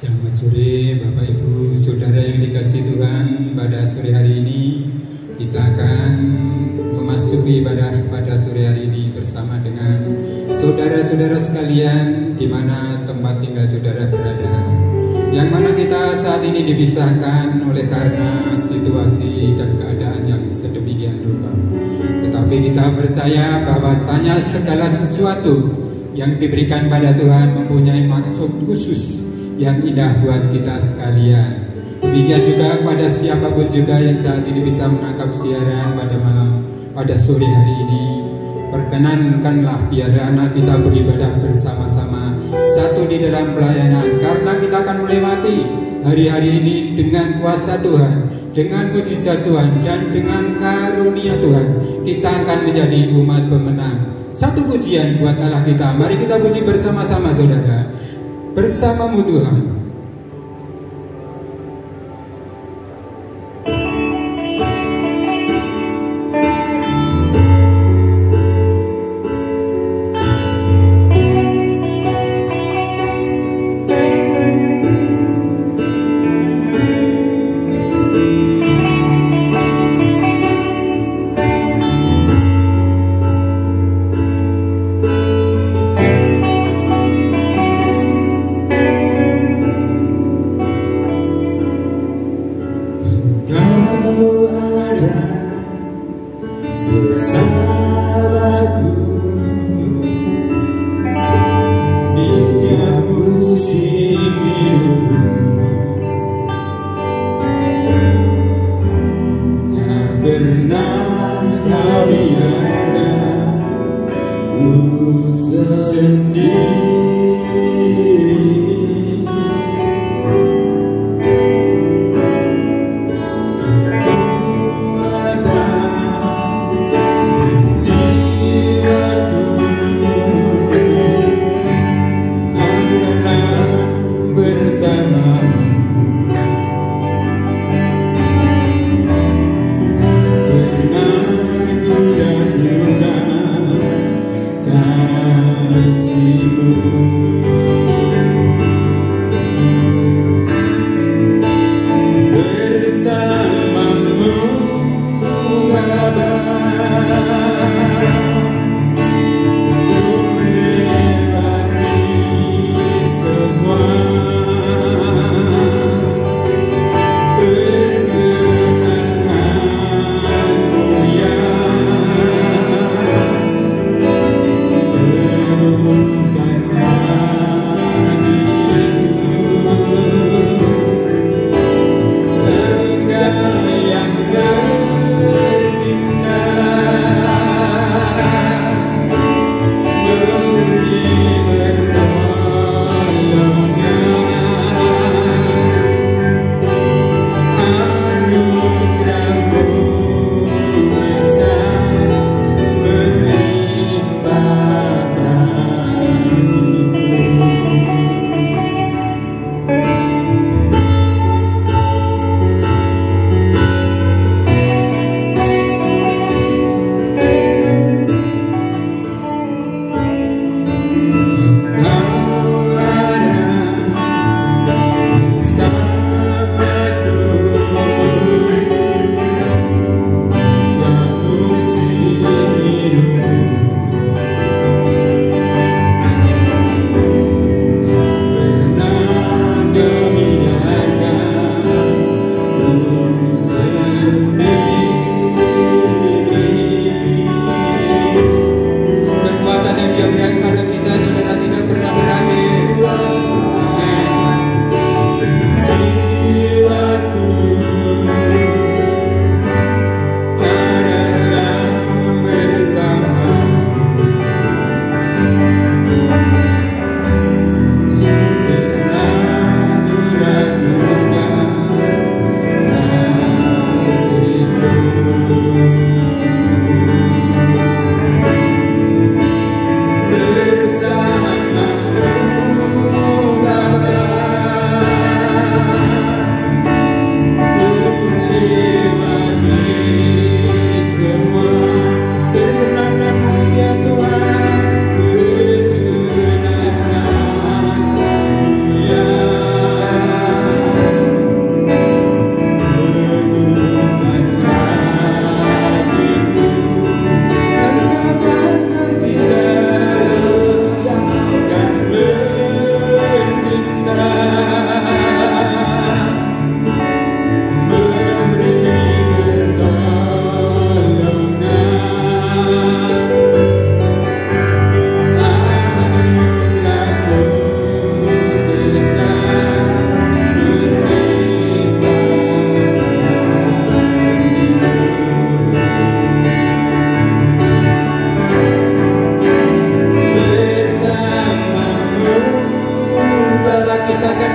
Selamat sore Bapak Ibu Saudara yang dikasihi Tuhan. Pada sore hari ini kita akan memasuki ibadah pada sore hari ini bersama dengan saudara-saudara sekalian di mana tempat tinggal saudara berada. Yang mana kita saat ini dipisahkan oleh karena situasi dan keadaan yang sedemikian rupa. Tetapi kita percaya bahwasanya segala sesuatu yang diberikan pada Tuhan mempunyai maksud khusus yang indah buat kita sekalian. Demikian juga kepada siapapun juga yang saat ini bisa menangkap siaran pada sore hari ini. Perkenankanlah biar anak kita beribadah bersama-sama satu di dalam pelayanan, karena kita akan melewati hari-hari ini dengan kuasa Tuhan, dengan mujizat Tuhan, dan dengan karunia Tuhan. Kita akan menjadi umat pemenang. Satu pujian buat Allah kita. Mari kita puji bersama-sama saudara. Bersamamu Tuhan.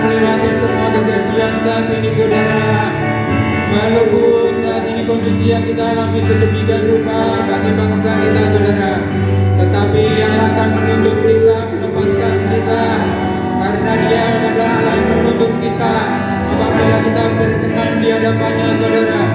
melewati semua kejadian saat ini saudara. Walaupun saat ini kondisi yang kita alami sedemikian rupa bagi bangsa kita saudara, tetapi Allah akan menuntun kita, melepaskan kita, karena Dia adalah Allah yang menuntun kita apabila kita berkenan di hadapannya saudara.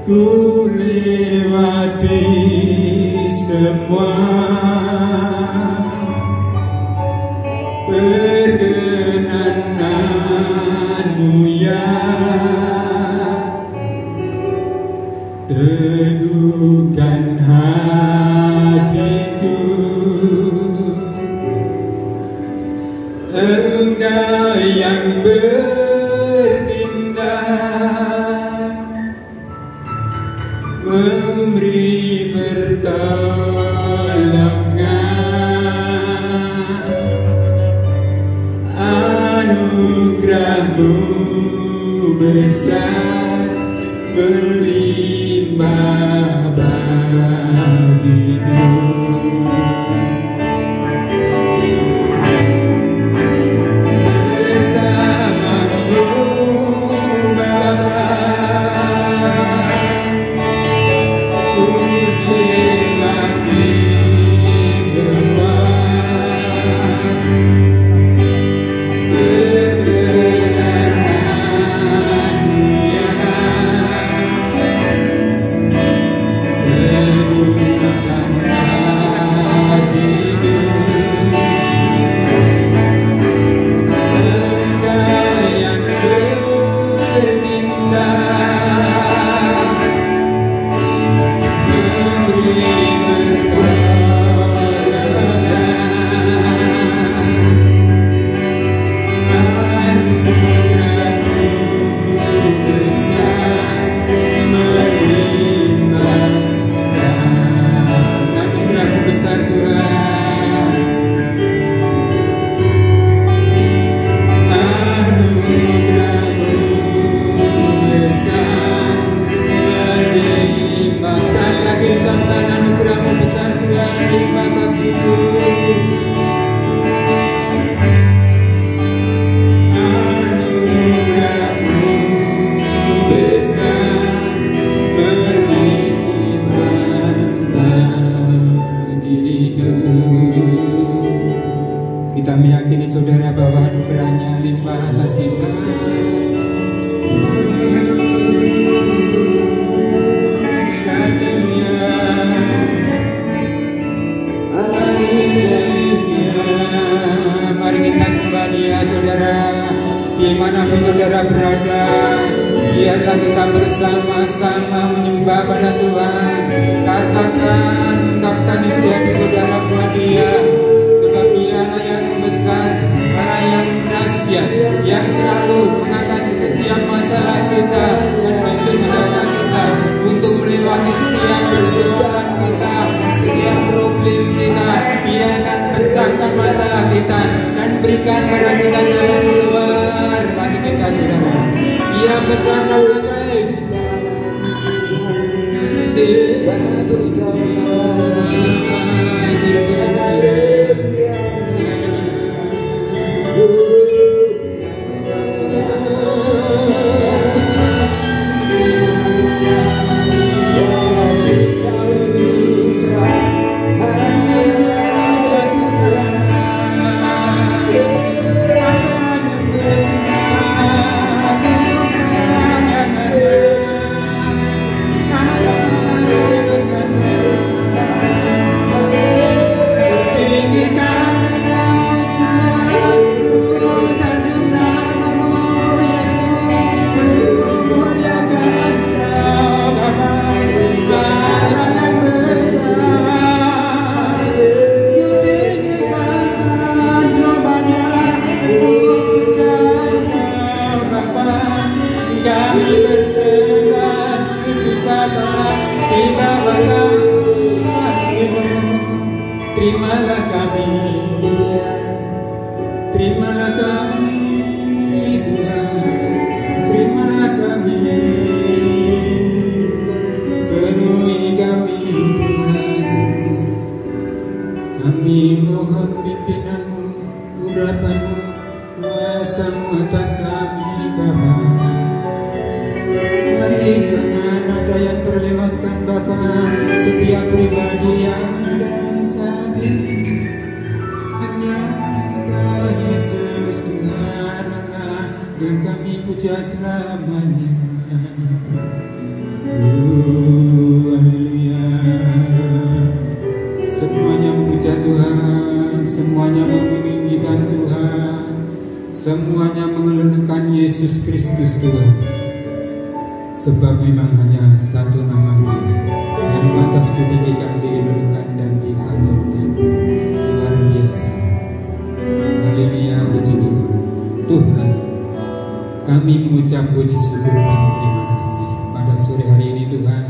Ku lewati semua perkenananmu ya, teguhkan hatiku. Engkau yang memberi pertolongan, anugerah-Mu besar berlimpah bagiku. Kita meyakini saudara bahwa anugerahnya limpah atas kita. Mari kita sembah Dia saudara, dimanapun saudara berada. Biarlah kita bersama-sama menyembah pada Tuhan. Katakan, ungkapkan isi hati saudara buat Dia, sebab Dialah yang besar, Allah yang dahsyat, yang selalu mengatasi setiap masalah kita dan untuk menjaga kita, untuk melewati setiap persoalan kita, setiap problem kita. Dia akan pecahkan masalah kita dan berikan pada kita jalan keluar bagi kita saudara. Dia besar dan ajaib. Kami bersembah sujud Bapa di bawah kaki-Mu. Terimalah kami, terimalah kami Tuhan, terimalah kami, penuhi kami Tuhan. Kami mohon pimpinan-Mu, urapan-Mu, kuasa-Mu atas kami Bapa. Mari jangan ada yang terlewatkan Bapa, setiap pribadi yang ada saat ini. Hanya Engkau Yesus Tuhan Allah yang kami puja selamanya. Haleluya. Semuanya memuja Tuhan, semuanya meninggikan Tuhan, semuanya mengeluhkan Yesus Kristus Tuhan. Sebab memang hanya satu nama yang pantas ditinggikan, diilulukan dan disanjung tinggi. Luar biasa. Haleluya, puji Tuhan. Tuhan, kami mengucap puji syukur dan terima kasih pada sore hari ini Tuhan.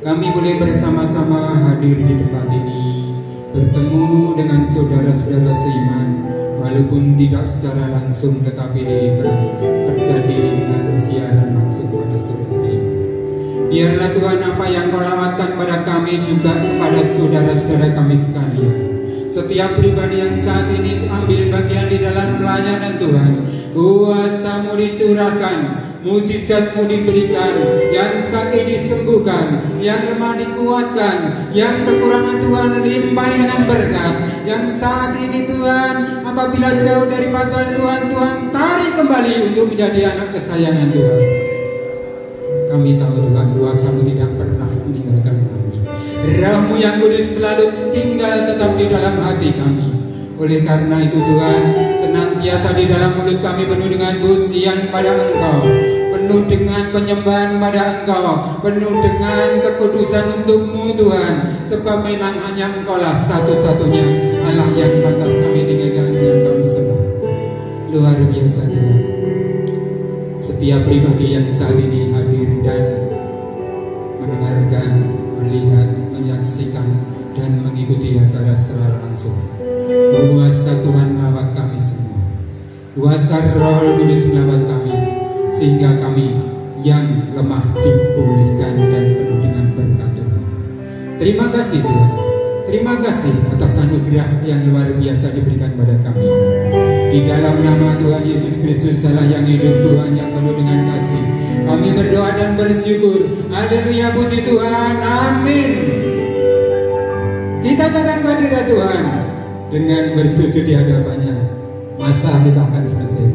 Kami boleh bersama-sama hadir di tempat ini, bertemu dengan saudara-saudara seiman, walaupun tidak secara langsung tetapi terjadi dengan siaran langsung pada sore hari ini. Biarlah Tuhan apa yang Kau lawatkan pada kami juga kepada saudara-saudara kami sekalian. Setiap pribadi yang saat ini ambil bagian di dalam pelayanan Tuhan, kuasa-Mu dicurahkan, mujizat-Mu diberikan, yang sakit disembuhkan, yang lemah dikuatkan, yang kekurangan Tuhan limpahi dengan berkat. Yang saat ini Tuhan, apabila jauh daripada Tuhan, Tuhan tarik kembali untuk menjadi anak kesayangan Tuhan. Kami tahu Tuhan, kuasa-Mu tidak pernah meninggalkan kami. Roh-Mu yang kudus selalu tinggal tetap di dalam hati kami. Oleh karena itu Tuhan, senantiasa di dalam mulut kami penuh dengan pujian pada Engkau, penuh dengan penyembahan pada Engkau, penuh dengan kekudusan untuk-Mu Tuhan. Sebab memang hanya Engkau-lah satu-satunya Allah yang pantas kami tinggikan dan kami sembah. Luar biasa Tuhan. Setiap pribadi yang saat ini hadir dan mendengarkan, melihat, menyaksikan dan mengikuti acara secara langsung, kuasa Tuhan melawat kami semua. Kuasa Roh Kudus melawat kami, sehingga kami yang lemah dipulihkan dan penuh dengan berkat Tuhan. Terima kasih Tuhan. Terima kasih atas anugerah yang luar biasa diberikan pada kami. Di dalam nama Tuhan Yesus Kristus Allah yang hidup, Tuhan yang penuh dengan kasih, kami berdoa dan bersyukur. Haleluya, puji Tuhan. Amin. Kita datang kehadirat Tuhan dengan bersujud di hadapannya. Masalah kita akan selesai.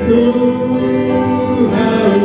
Tuhan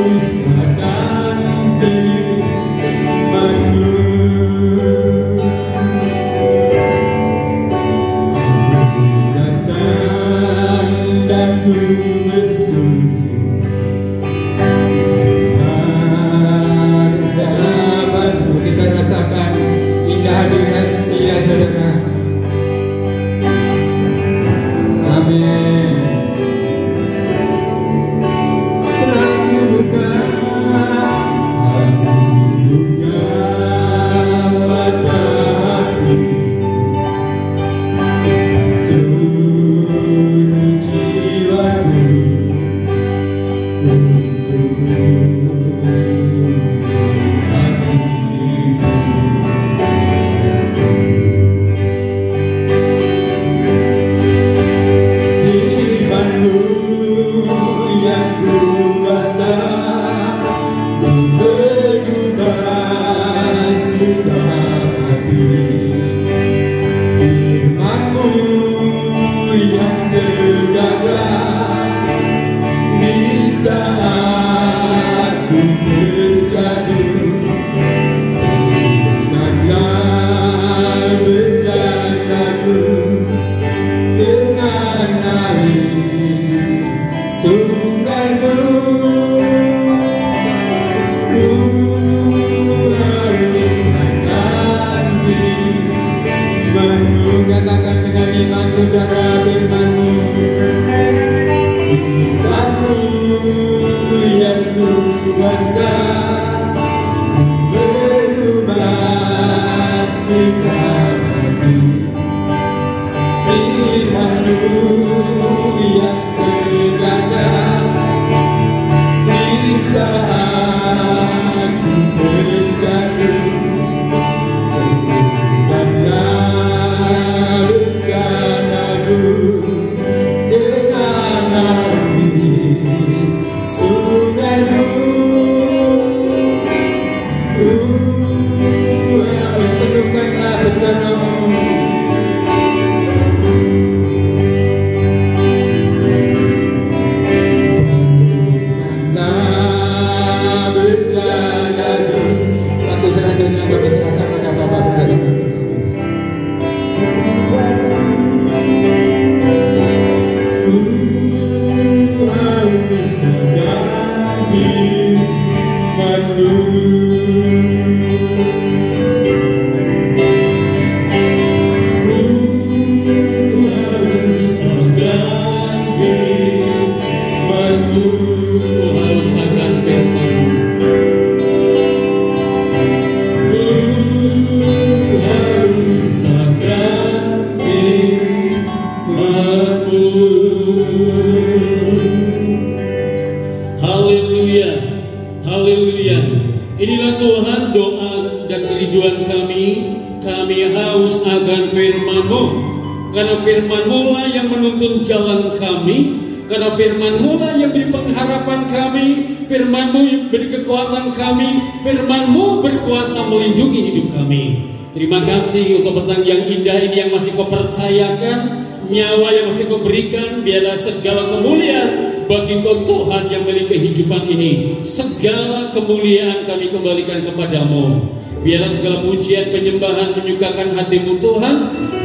Terima kasih untuk petang yang indah ini yang masih kau percayakan, nyawa yang masih kau berikan. Biarlah segala kemuliaan bagi kau Tuhan yang memiliki kehidupan ini. Segala kemuliaan kami kembalikan kepadamu. Biarlah segala pujian penyembahan menyukakan hatimu Tuhan.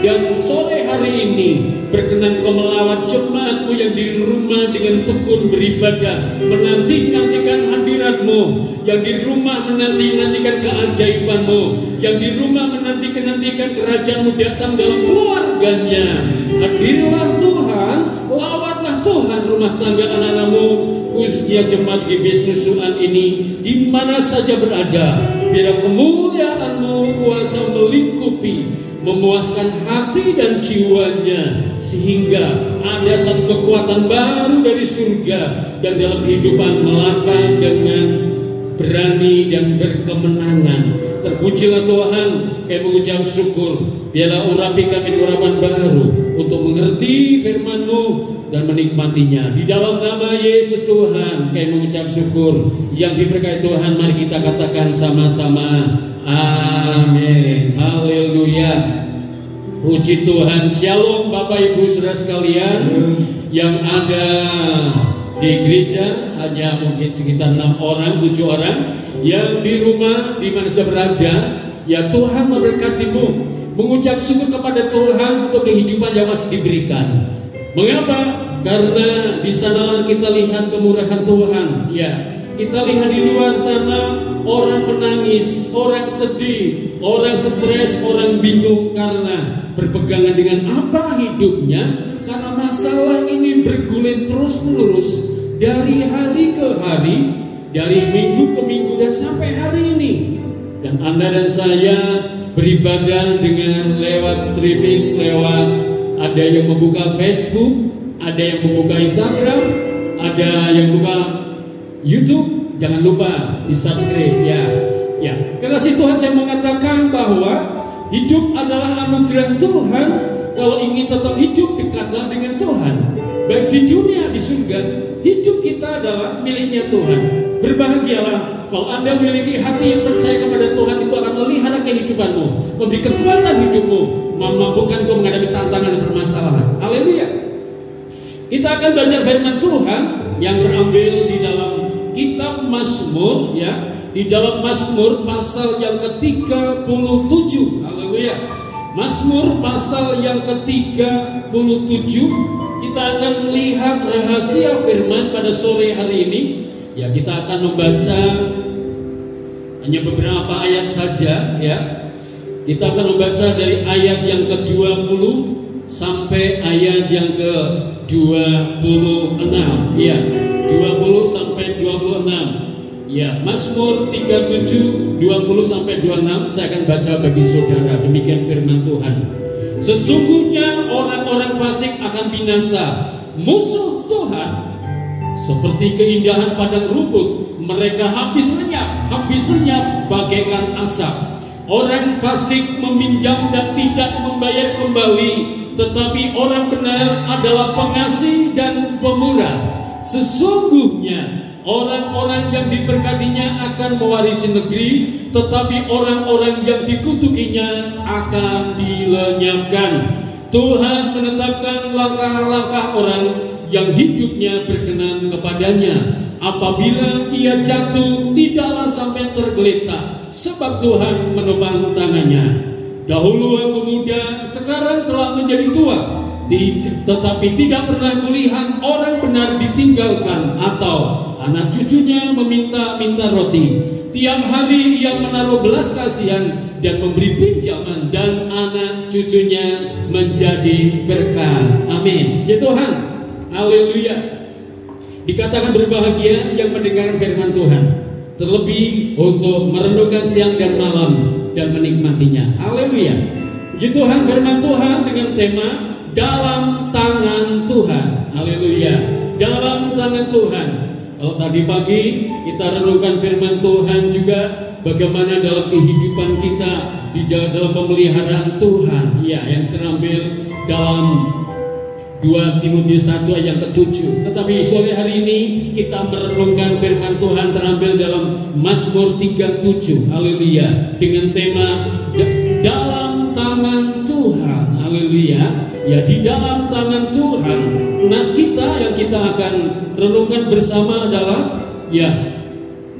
Dan sore hari ini berkenan kau melawat jemaatmu yang di rumah dengan tekun beribadah, menanti-nantikan hadiratmu, yang di rumah menanti-nantikan keajaibanmu, yang di rumah menanti-nantikan kerajaanmu datang dalam keluarganya. Hadirlah Tuhan, lawatlah Tuhan rumah tangga anak-anakmu, khususnya jemaat GBS Nusuan ini, di mana saja berada. Biar kemuliaan-Mu kuasa melingkupi, memuaskan hati dan jiwanya, sehingga ada satu kekuatan baru dari surga dan dalam kehidupan melangkah dengan berani dan berkemenangan. Terpujilah Tuhan, kami mengucap syukur. Biarlah urapi kami urapan baru untuk mengerti firman-Mu dan menikmatinya. Di dalam nama Yesus Tuhan, kami mengucap syukur. Yang diberkati Tuhan, mari kita katakan sama-sama. Amin. Haleluya. Puji Tuhan. Shalom Bapak Ibu Saudara sekalian yang ada di gereja, hanya mungkin sekitar 6 orang, 7 orang. Yang di rumah, di mana saja berada, ya Tuhan memberkatimu. Mengucap syukur kepada Tuhan untuk kehidupan yang masih diberikan. Mengapa? Karena di sanalah kita lihat kemurahan Tuhan. Ya, kita lihat di luar sana orang menangis, orang sedih, orang stres, orang bingung karena berpegangan dengan apa hidupnya. Karena masalah ini bergulir terus-menerus dari hari ke hari, dari minggu ke minggu dan sampai hari ini. Dan Anda dan saya beribadah dengan lewat streaming, lewat ada yang membuka Facebook, ada yang membuka Instagram, ada yang buka YouTube, jangan lupa di subscribe ya. Kekasih Tuhan, saya mengatakan bahwa hidup adalah anugerah Tuhan. Kalau ingin tetap hidup, dekatlah dengan Tuhan. Baik di dunia, di surga, hidup kita adalah miliknya Tuhan. Berbahagialah kalau Anda memiliki hati yang percaya kepada Tuhan. Itu akan melihara kehidupanmu, memberi kekuatan hidupmu, memampukan untuk menghadapi tantangan dan permasalahan. Haleluya. Kita akan belajar firman Tuhan yang terambil di dalam kitab Mazmur, ya, di dalam Mazmur pasal yang ke-37. Haleluya. Mazmur pasal yang ke-37. Kita akan melihat rahasia firman pada sore hari ini. Ya, kita akan membaca hanya beberapa ayat saja, ya. Kita akan membaca dari ayat yang ke-20 sampai ayat yang ke-26, ya. 20 sampai 26. Ya, Mazmur 37 20 sampai 26 saya akan baca bagi saudara. Demikian firman Tuhan. Sesungguhnya orang-orang fasik akan binasa. Musuh Tuhan seperti keindahan padang rumput, mereka habis lenyap bagaikan asap. Orang fasik meminjam dan tidak membayar kembali, tetapi orang benar adalah pengasih dan pemurah. Sesungguhnya orang-orang yang diberkatinya akan mewarisi negeri, tetapi orang-orang yang dikutukinya akan dilenyapkan. Tuhan menetapkan langkah-langkah orang yang hidupnya berkenan kepadanya. Apabila ia jatuh, tidaklah sampai tergeletak, sebab Tuhan menopang tangannya. Dahulu aku muda, sekarang telah menjadi tua, tetapi tidak pernah kulihat orang benar ditinggalkan atau anak cucunya meminta-minta roti. Tiap hari ia menaruh belas kasihan dan memberi pinjaman, dan anak cucunya menjadi berkat. Amin. Ya Tuhan, haleluya. Dikatakan berbahagia yang mendengarkan firman Tuhan, terlebih untuk merenungkan siang dan malam dan menikmatinya. Haleluya. Puji Tuhan, firman Tuhan dengan tema dalam tangan Tuhan. Haleluya. Dalam tangan Tuhan. Kalau tadi pagi kita renungkan firman Tuhan juga bagaimana dalam kehidupan kita di dalam pemeliharaan Tuhan, ya, yang terambil dalam 2 Timotius 1 ayat ke-7. Tetapi sore hari ini kita merenungkan firman Tuhan terambil dalam Mazmur 37. Haleluya. Dengan tema dalam tangan Tuhan. Haleluya. Ya, di dalam tangan Tuhan. Nas kita yang kita akan renungkan bersama adalah, ya,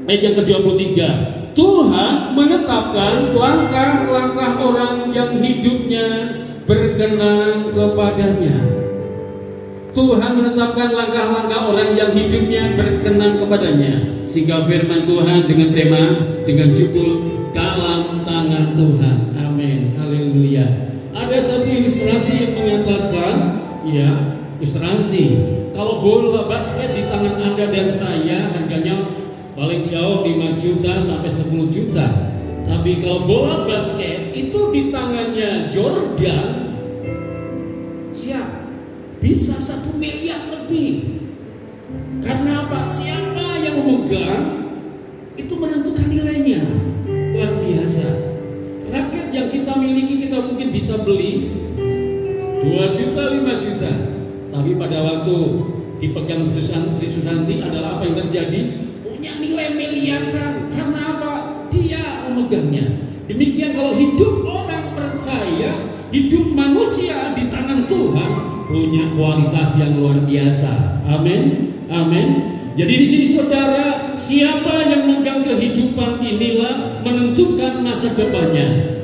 ayat yang ke-23. Tuhan menetapkan langkah-langkah orang yang hidupnya berkenan kepadanya. Tuhan menetapkan langkah-langkah orang yang hidupnya berkenan kepadanya. Sehingga firman Tuhan dengan tema, dengan judul dalam tangan Tuhan. Amin. Haleluya. Ada satu ilustrasi yang mengatakan, ya, ilustrasi, kalau bola basket di tangan Anda dan saya harganya paling jauh 5 juta sampai 10 juta. Tapi kalau bola basket itu di tangannya Jordan, ya, bisa 1 miliar lebih. Karena apa? Siapa yang memegang itu menentukan nilainya. Luar biasa. Raket yang kita miliki kita mungkin bisa beli 2 juta, 5 juta. Tapi pada waktu dipegang Sri Susanti adalah apa yang terjadi? Punya nilai miliaran. Karena apa? Dia memegangnya. Demikian kalau hidup orang percaya, hidup manusia di tangan Tuhan punya kualitas yang luar biasa. Amin. Amin. Jadi di sini saudara, siapa yang memegang kehidupan inilah menentukan masa depannya.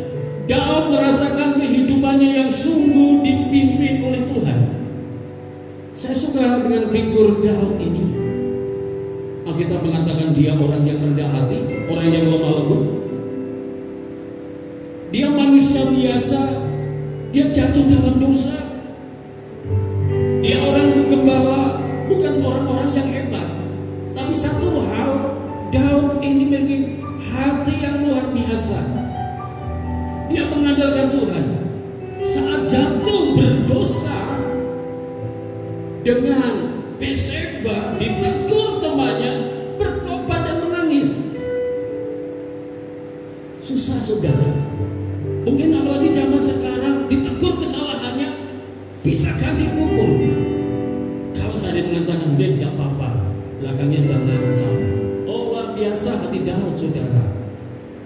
Daud merasakan kehidupannya yang sungguh dipimpin oleh Tuhan. Saya suka dengan figur Daud ini. Alkitab mengatakan dia orang yang rendah hati, orang yang lemah lembut. Dia manusia biasa, dia jatuh dalam dosa. Dia orang gembala, bukan orang-orang yang hebat. Tapi satu hal, Daud ini memiliki hati yang luar biasa. Dia mengandalkan Tuhan. Saat jatuh berdosa dengan Batseba, ditegur temannya,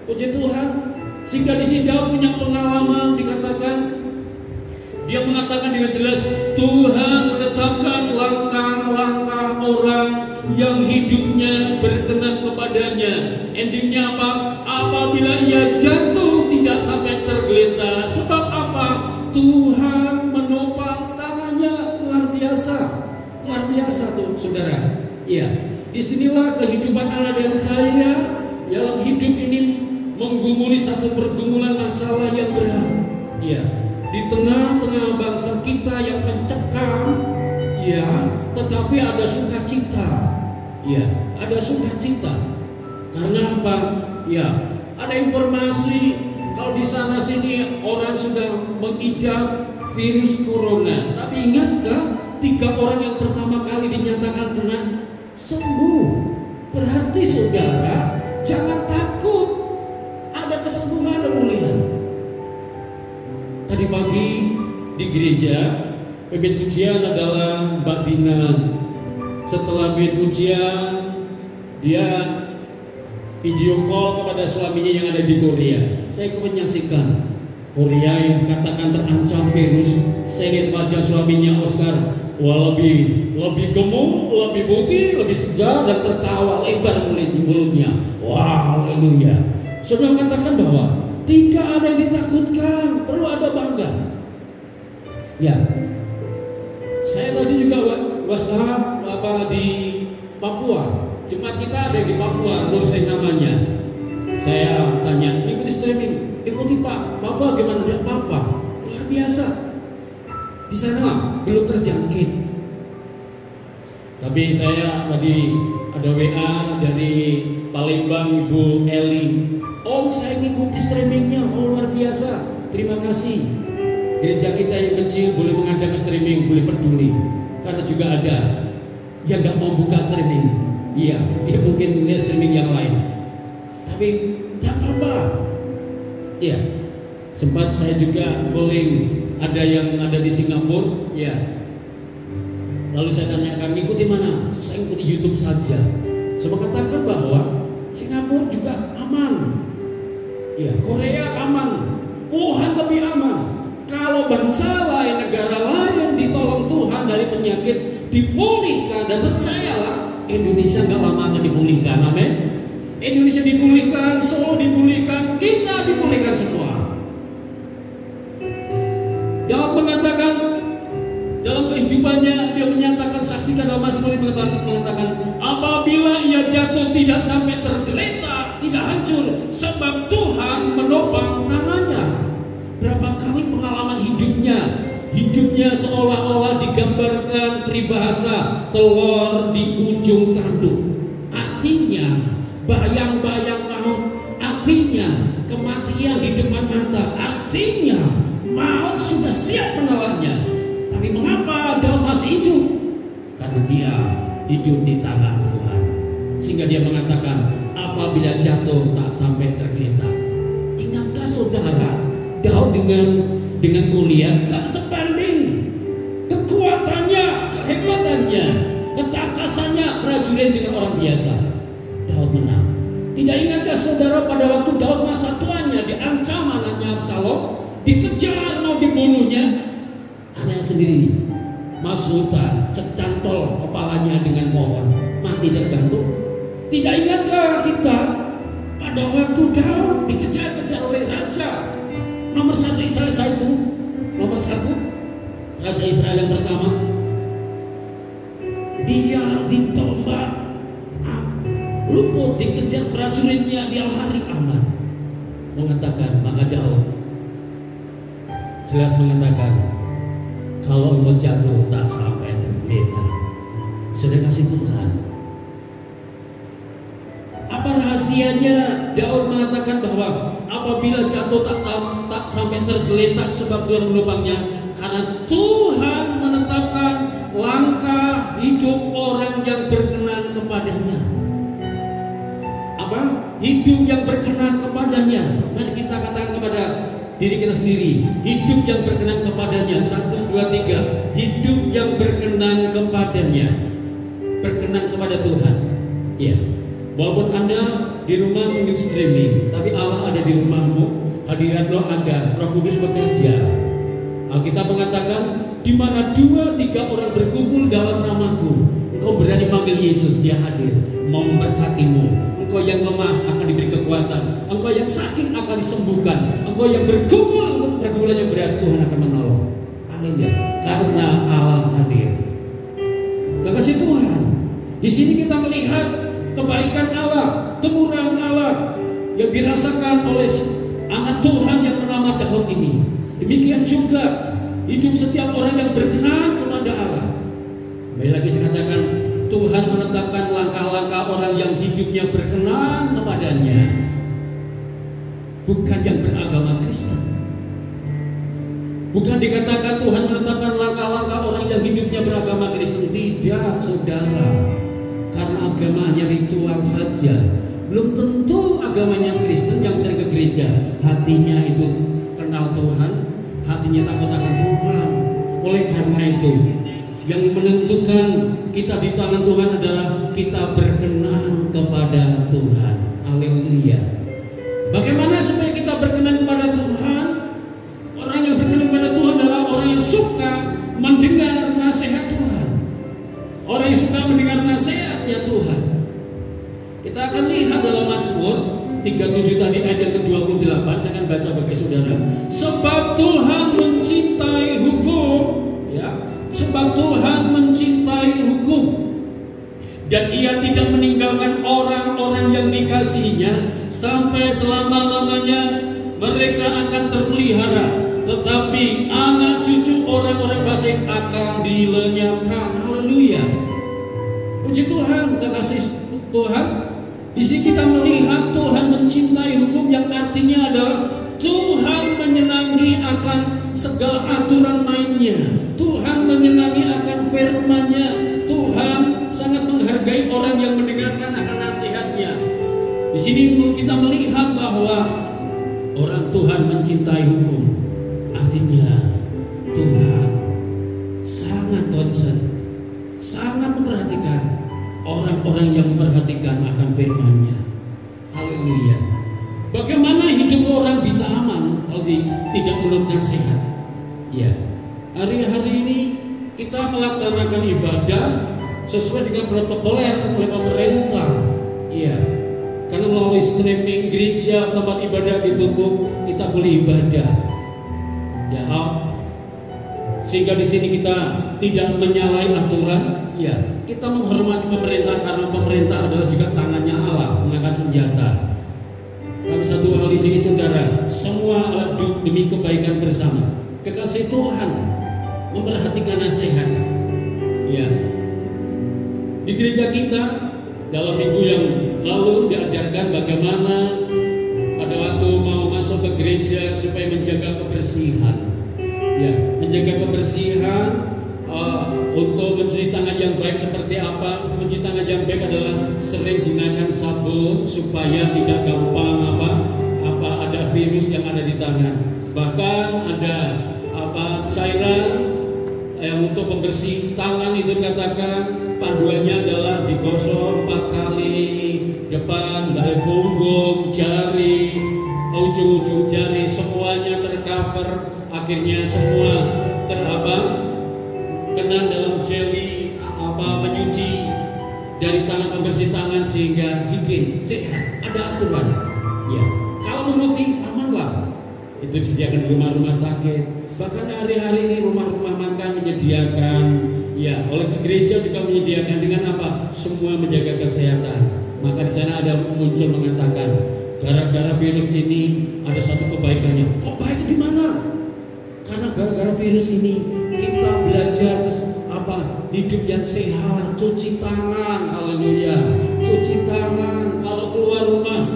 Puji Tuhan. Sehingga di sini Daud punya pengalaman, dikatakan, dia mengatakan dengan jelas, Tuhan menetapkan langkah-langkah orang yang hidupnya berkenan kepadanya. Endingnya apa? Apabila ia jatuh tidak sampai tergeletak. Sebab apa? Tuhan menopang tangannya. Luar biasa. Luar biasa tuh saudara. Ya, disinilah kehidupan Allah dan saya dalam hidup ini menggumuli satu pergumulan masalah yang berat. Ya, di tengah-tengah bangsa kita yang mencekam, ya, tetapi ada sukacita. Ya, ada sukacita. Karena apa? Ya, ada informasi kalau di sana sini orang sudah mengidap virus corona. Tapi ingatkah 3 orang yang pertama kali dinyatakan kena sembuh? Berarti saudara, jangan takut. Ada kesembuhan dan pemulihan. Tadi pagi di gereja, pimpin pujian adalah Mbak Dina. Setelah pimpin pujian, dia video call kepada suaminya yang ada di Korea. Saya menyaksikan Korea yang katakan terancam virus. Saya lihat wajah suaminya Oscar, wah lebih gemuk, lebih putih, lebih segar dan tertawa lebar mulutnya. Wah, haleluya. Saudara mengatakan bahwa tidak ada yang ditakutkan, perlu ada bangga. Ya, saya tadi juga WhatsApp di Papua. Jemaat kita ada di Papua, dosen namanya. Saya tanya, ikuti streaming, ikuti Pak. Papua gimana? Tidak apa-apa, luar biasa. Di sana belum terjangkit. Tapi saya tadi ada WA dari Palembang, Ibu Eli. Om, saya ngikuti streamingnya, luar biasa. Terima kasih. Gereja kita yang kecil boleh mengadakan streaming, boleh peduli. Karena juga ada yang gak mau buka streaming. Iya, dia mungkin lihat streaming yang lain. Tapi gak apa-apa. Iya, sempat saya juga calling, ada yang ada di Singapura. Ya. Lalu saya tanyakan, ngikuti mana? Saya ngikuti YouTube saja. Saya katakan bahwa Singapura juga aman. Ya, Korea aman, Wuhan lebih aman. Kalau bangsa lain, negara lain ditolong Tuhan dari penyakit, dipulihkan, dan percayalah Indonesia nggak lama akan dipulihkan. Amin. Indonesia dipulihkan, Solo dipulihkan, kita dipulihkan semua. Daud mengatakan dalam kehidupannya, dia menyatakan, saksikan dalam Mazmur mengatakan, apabila ia jatuh tidak sampai tergeletak, tidak hancur, sebab Tuhan menopang tangannya. Berapa kali pengalaman hidupnya seolah-olah digambarkan peribahasa telur di ujung tanduk. Artinya bayang-bayang maut, artinya kematian di depan mata, artinya maut sudah siap menelannya. Tapi mengapa Daud masih hidup? Karena dia hidup di tangan Tuhan. Sehingga dia mengatakan, apabila jatuh tak sampai tergeletak. Ingatkah saudara, Daud dengan Goliat tak sebanding. Kekuatannya, kehebatannya, ketangkasannya prajurit dengan orang biasa. Daud menang. Tidak ingatkah saudara pada waktu Daud masa tuanya diancam anaknya Absalom, dikejar mau dibunuhnya, anaknya sendiri masuk hutan, cecantol kepalanya dengan pohon, mati tergantung. Tidak ingatkah kita pada waktu Daud dikejar-kejar oleh raja nomor 1 Israel saat itu, nomor 1 raja Israel yang pertama, dia ditombak, luput, dikejar prajuritnya, dia lari aman. Mengatakan, maka Daud jelas mengatakan, kalau engkau jatuh tak sampai tergeletak. Sudah kasih Tuhan. Apa rahasianya? Daud mengatakan bahwa apabila jatuh tak sampai tergeletak, sebab Tuhan menopangnya. Karena Tuhan menetapkan langkah hidup orang yang berkenan kepadanya. Apa? Hidup yang berkenan kepadanya. Mari kita katakan kepada diri kita sendiri, hidup yang berkenan kepadanya. 1, 2, 3. Hidup yang berkenan kepadanya, berkenan kepada Tuhan. Ya, walaupun Anda di rumah mungkin streaming, tapi Allah ada di rumahmu, hadirat Roh ada, Roh Kudus bekerja. Alkitab mengatakan, di mana 2-3 orang berkumpul dalam namaku, engkau berani manggil Yesus, dia hadir, mau memberkatimu. Engkau yang lemah akan diberi kekuatan, engkau yang sakit akan disembuhkan, engkau yang bergumul, pergumulan yang berat, Tuhan akan menolong. Haleluya, karena Allah hadir. Kekasih Tuhan, di sini kita melihat kebaikan Allah, kemurahan Allah yang dirasakan oleh anak Tuhan yang bernama Daud ini. Demikian juga hidup setiap orang yang berkenan kepada Allah. Kembali lagi saya katakan, Tuhan menetapkan langkah-langkah orang yang hidupnya berkenan kepadanya, bukan yang beragama Kristen. Bukan dikatakan Tuhan menetapkan langkah-langkah orang yang hidupnya beragama Kristen. Tidak, saudara. Karena agamanya ritual saja, belum tentu agamanya Kristen yang sering ke gereja. Hatinya itu kenal Tuhan, hatinya takut akan Tuhan. Oleh karena itu, yang menentukan kita di tangan Tuhan adalah kita berkenan kepada Tuhan. Haleluya. Bagaimana supaya kita berkenan kepada Tuhan? Orang yang berkenan kepada Tuhan adalah orang yang suka mendengar nasihat Tuhan. Orang yang suka mendengar nasihatnya Tuhan. Kita akan lihat dalam Mazmur 37 tadi ayat yang ke-28. Saya akan baca bagi saudara. Sebab Tuhan mencintai hukum, ya. Sebab Tuhan mencintai hukum, dan Ia tidak meninggalkan orang-orang yang dikasihinya sampai selama-lamanya. Mereka akan terpelihara, tetapi anak cucu orang-orang fasik akan dilenyapkan. Haleluya. Puji Tuhan, kekasih Tuhan. Di sini kita melihat Tuhan mencintai hukum, yang artinya adalah Tuhan menyenangi akan segala aturan mainnya. Tuhan menyenangi akan firman-Nya. Tuhan sangat menghargai orang yang mendengarkan akan nasihat-Nya. Di sini kita melihat bahwa orang Tuhan mencintai hukum, artinya Tuhan sangat concern, sangat memperhatikan orang-orang yang memperhatikan akan firman-Nya. Haleluya. Bagaimana hidup orang bisa aman kalau tidak menurut nasihat? Ya, hari-hari ini kita melaksanakan ibadah sesuai dengan protokoler oleh pemerintah. Ya, karena melalui streaming gereja tempat ibadah ditutup, kita boleh ibadah. Ya, sehingga di sini kita tidak menyalahi aturan. Ya, kita menghormati pemerintah karena pemerintah adalah juga tangannya Allah mengangkat senjata. Tapi satu hal di sini saudara, semua adalah demi kebaikan bersama. Kekasih Tuhan memperhatikan nasihat. Ya, di gereja kita dalam minggu yang lalu diajarkan bagaimana pada waktu mau masuk ke gereja supaya menjaga kebersihan. Ya, menjaga kebersihan. Untuk mencuci tangan yang baik seperti apa? Mencuci tangan yang baik adalah sering gunakan sabun supaya tidak gampang ada virus yang ada di tangan. Bahkan ada cairan yang untuk pembersih tangan itu katakan panduannya adalah digosok 4 kali, depan, dari punggung, jari, ujung-ujung jari, semuanya tercover. Akhirnya semua kena dalam jelly menyuci dari tangan, pembersih tangan sehingga higienis, sehat, ada aturan. Ya, kalau menuruti amanlah. Itu disediakan di rumah-rumah sakit. Bahkan hari-hari ini rumah-rumah makan menyediakan. Ya, oleh gereja juga menyediakan dengan apa? Semua menjaga kesehatan. Maka di sana ada muncul mengatakan, gara-gara virus ini ada satu kebaikannya. Kok baik di mana? Karena gara-gara virus ini kita belajar hidup yang sehat, cuci tangan, haleluya, cuci tangan. Kalau keluar rumah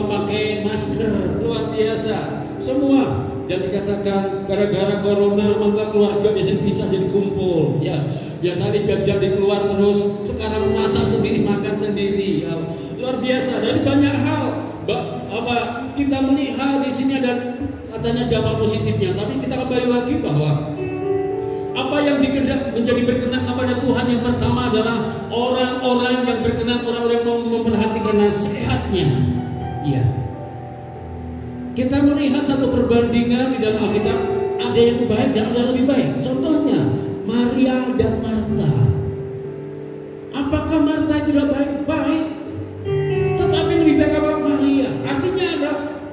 pakai masker, luar biasa semua. Dan dikatakan gara-gara corona maka keluarga biasanya bisa jadi kumpul. Ya, biasanya jajan di keluar terus, sekarang masak sendiri, makan sendiri. Ya, luar biasa. Dari banyak hal, kita melihat di sini ada katanya dampak positifnya. Tapi kita kembali lagi bahwa apa yang menjadi berkenan kepada Tuhan yang pertama adalah orang-orang yang berkenan, orang-orang yang memperhatikan nasihatnya. Ya, kita melihat satu perbandingan di dalam Alkitab, ada yang baik dan ada yang lebih baik. Contohnya Maria dan Marta. Apakah Marta itu sudah baik-baik? Tetapi lebih baik apa Maria? Artinya ada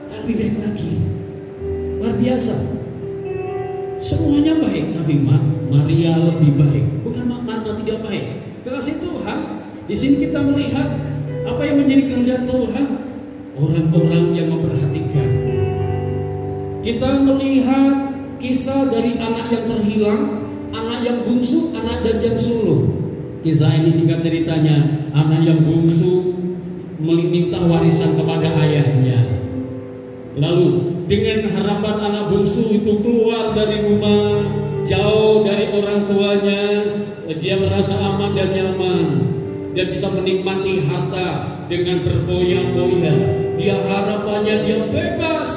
yang lebih baik lagi. Luar biasa. Semuanya baik, tapi Maria lebih baik. Bukan Marta tidak baik. Kasih Tuhan, di sini kita melihat apa yang menjadi kehendak Tuhan. Orang-orang yang memperhatikan. Kita melihat kisah dari anak yang terhilang, anak yang bungsu, anak dan yang sulung. Kisah ini singkat ceritanya, anak yang bungsu meminta warisan kepada ayahnya. Lalu dengan harapan anak bungsu itu keluar dari rumah, jauh dari orang tuanya, dia merasa aman dan nyaman dan bisa menikmati harta dengan berfoya-foya. Dia harapannya dia bebas,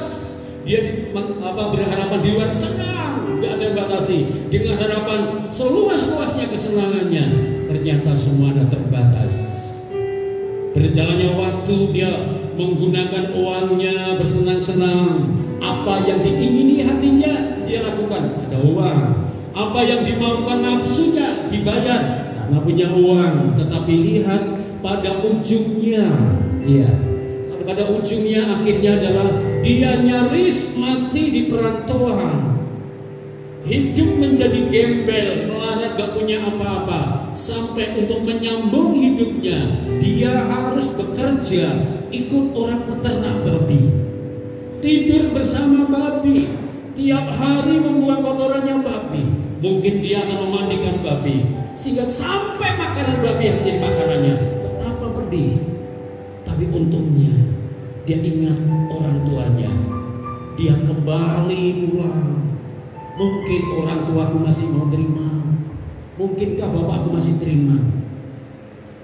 dia berharapan di luar senang, tidak ada yang batasi. Dengan harapan seluas-luasnya kesenangannya, ternyata semua ada terbatas. Berjalannya waktu, dia menggunakan uangnya bersenang-senang. Apa yang diingini hatinya dia lakukan, ada uang. Apa yang dimaukan nafsunya dibayar karena punya uang. Tetapi lihat pada ujungnya, pada ujungnya akhirnya adalah dia nyaris mati di perantauan. Hidup menjadi gembel, melarat, gak punya apa-apa. Sampai untuk menyambung hidupnya, dia harus bekerja, ikut orang peternak babi, tidur bersama babi, tiap hari membuang kotorannya babi. Mungkin dia akan memandikan babi, sehingga sampai makanan babi yang menjadi makanannya. Betapa pedih. Tapi untungnya dia ingat orang tuanya. Dia kembali pulang. Mungkin orang tuaku masih mau terima, mungkinkah bapakku masih terima.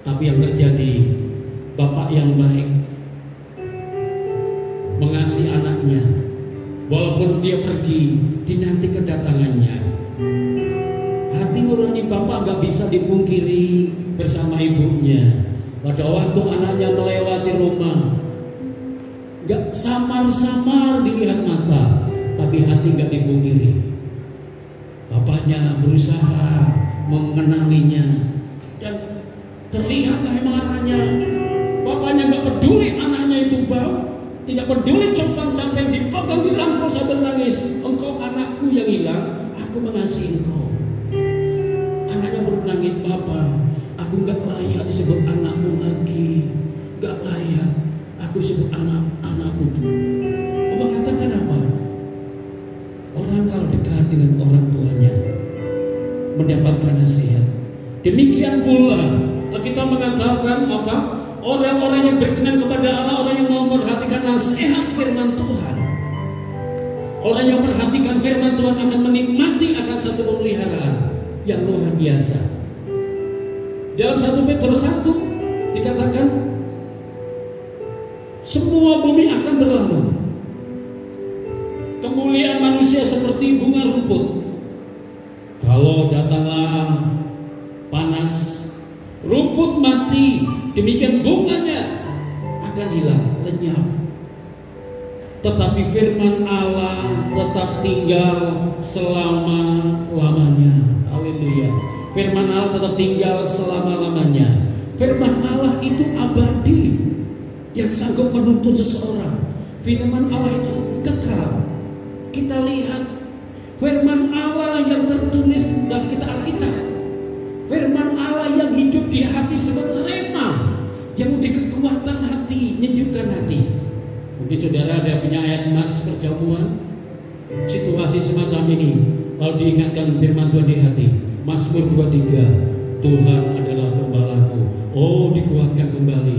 Tapi yang terjadi, bapak yang baik mengasihi anaknya. Walaupun dia pergi, dinanti kedatangannya. Hati nurani bapak gak bisa dipungkiri bersama ibunya. Pada waktu anaknya melewati rumah, gak samar-samar dilihat mata, tapi hati gak dipungkiri. Bapaknya berusaha mengenalinya, dan terlihatlah memang anaknya. Bapaknya gak peduli anaknya itu bau, tidak peduli compang-camping dipegang dirangkul sambil nangis. Engkau anakku yang hilang, aku mengasihi engkau. Anaknya pun menangis, Bapak, aku gak layak disebut anakmu lagi, gak layak aku disebut anakmu tuh. Mengatakan apa? Orang kalau dekat dengan orang tuanya mendapatkan nasihat. Demikian pula kita mengatakan apa? Orang-orang yang berkenan kepada Allah, orang yang memperhatikan nasihat firman Tuhan. Orang yang memperhatikan firman Tuhan akan menikmati akan satu pemeliharaan yang luar biasa. Dalam 1 Petrus 1 dikatakan, semua bumi akan berlalu. Kemuliaan manusia seperti bunga rumput. Kalau datanglah panas, rumput mati, demikian bunganya akan hilang, lenyap. Tetapi firman Allah tetap tinggal selama-lamanya. Haleluya. Firman Allah tetap tinggal selama-lamanya. Firman Allah itu abadi, yang sanggup menuntun seseorang. Firman Allah itu kekal. Kita lihat firman Allah yang tertulis dalam kitab Alkitab. Firman Allah yang hidup di hati seperti rema, yang memberi kekuatan hati, menyejukkan hati. Mungkin saudara ada punya ayat emas perjamuan, situasi semacam ini, lalu diingatkan firman Tuhan di hati. Mazmur 23, Tuhan adalah gembalaku. Oh, dikuatkan kembali.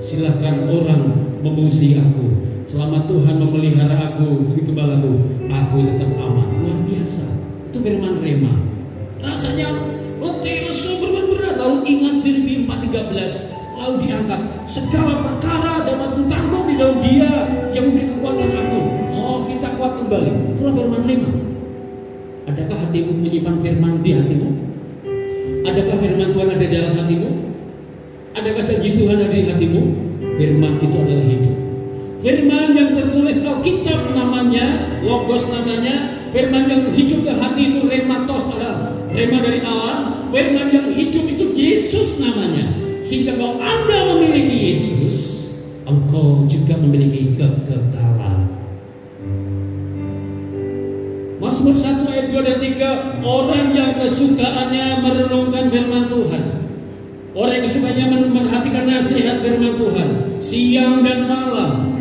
Silahkan orang memuji aku. Selama Tuhan memelihara aku sebagai gembalaku, aku tetap aman. Luar biasa. Itu firman rema. Rasanya letih, lesu, berat. Lalu ingat Filipi 4:13. Lalu diangkat, segala perkara dapat kutanggung di dalam Dia yang memberi kekuatan aku. Oh, kita kuat kembali. Itulah firman rema. Adakah hatimu menyimpan firman di hatimu? Adakah firman Tuhan ada di dalam hatimu? Adakah janji Tuhan ada di hatimu? Firman itu adalah hidup. Firman yang tertulis Alkitab namanya, Logos namanya. Firman yang hidup ke hati itu Rematos, adalah Rema dari Allah. Firman yang hidup itu Yesus namanya. Sehingga kalau Anda memiliki Yesus, engkau juga memiliki kekekalan. Mazmur 1 ayat 2 dan 3, orang yang kesukaannya merenungkan firman Tuhan, orang yang kesukaannya memperhatikan nasihat firman Tuhan siang dan malam,